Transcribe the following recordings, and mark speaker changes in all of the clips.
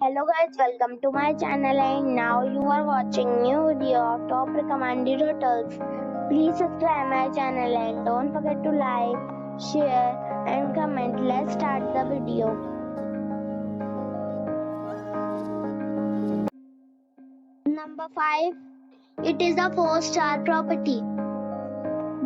Speaker 1: Hello guys, welcome to my channel and now you are watching new video of top recommended hotels. Please subscribe my channel and don't forget to like, share and comment. Let's start the video. Number 5. It is a 4-star property.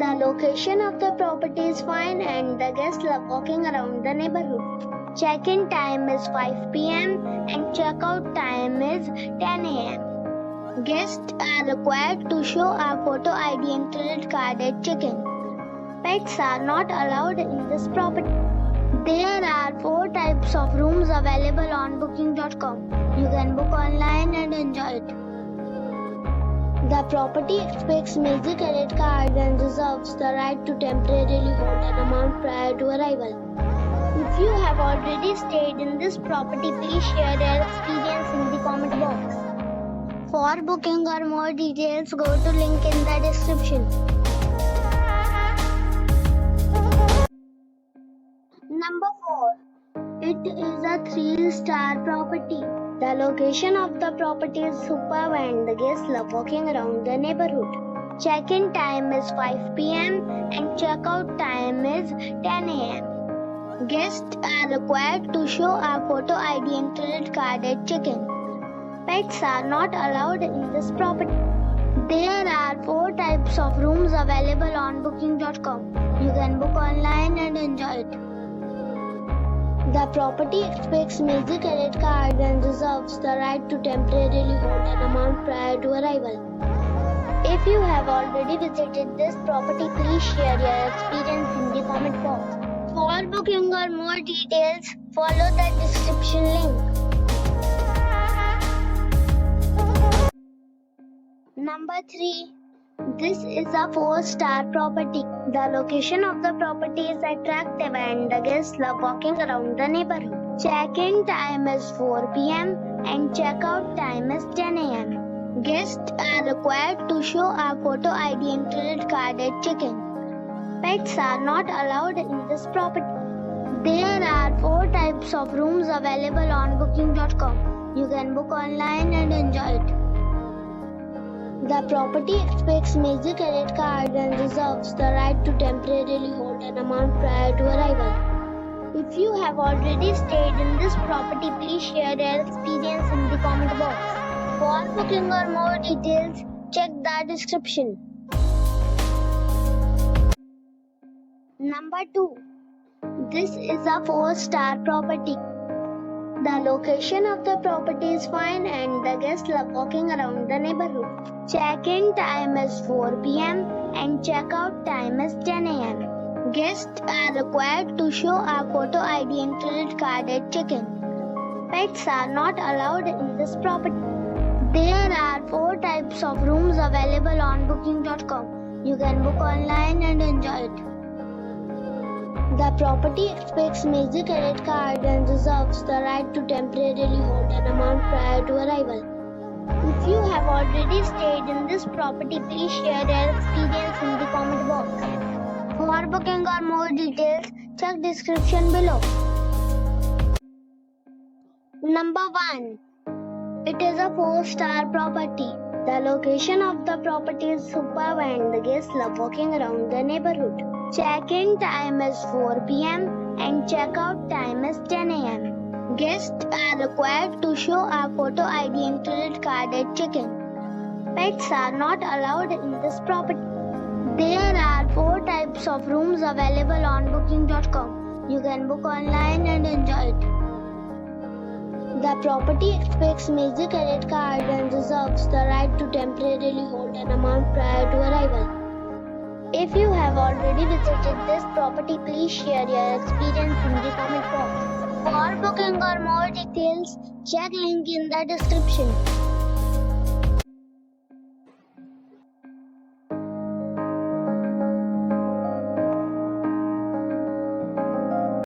Speaker 1: The location of the property is fine and the guests love walking around the neighborhood. Check-in time is 5 p.m. and check-out time is 10 a.m. Guests are required to show a photo ID and credit card at check-in. Pets are not allowed in this property. There are 4 types of rooms available on booking.com. You can book online and enjoy it. The property expects major credit card and reserves the right to temporarily hold an amount prior to arrival. If you have already stayed in this property, please share your experience in the comment box. For booking or more details, go to link in the description. Number 4. It is a 3-star property. The location of the property is superb and the guests love walking around the neighborhood. Check-in time is 5 p.m. and check-out time is 10 a.m. Guests are required to show a photo ID and credit card at check-in. Pets are not allowed in this property. There are 4 types of rooms available on booking.com. You can book online and enjoy it. The property expects major credit card and reserves the right to temporarily hold an amount prior to arrival. If you have already visited this property, please share your experience in the comment box. For booking or more details, follow the description link. Number 3. This is a 4-star property. The location of the property is attractive and the guests love walking around the neighborhood. Check-in time is 4 p.m. and check-out time is 10 a.m. Guests are required to show a photo ID and credit card at check-in. Pets are not allowed in this property. There are 4 types of rooms available on booking.com. You can book online and enjoy it. The property expects major credit card and reserves the right to temporarily hold an amount prior to arrival. If you have already stayed in this property, please share your experience in the comment box. For booking or more details, check the description. Number 2. This is a 4-star property. The location of the property is fine and the guests love walking around the neighborhood. Check-in time is 4 p.m. and check-out time is 10 a.m. Guests are required to show a photo ID and credit card at check-in. Pets are not allowed in this property. There are 4 types of rooms available on booking.com. You can book online and enjoy it. The property expects major credit card and reserves the right to temporarily hold an amount prior to arrival. If you have already stayed in this property, please share your experience in the comment box. For booking or more details, check description below. Number 1. It is a 4-star property. The location of the property is superb and the guests love walking around the neighborhood. Check-in time is 4 p.m. and check-out time is 10 a.m. Guests are required to show a photo ID and credit card at check-in. Pets are not allowed in this property. There are 4 types of rooms available on booking.com. You can book online and enjoy it. The property expects major credit card and reserves the right to temporarily hold an amount prior to arrival. If you have already visited this property, please share your experience in the comment box. For booking or more details, check link in the description.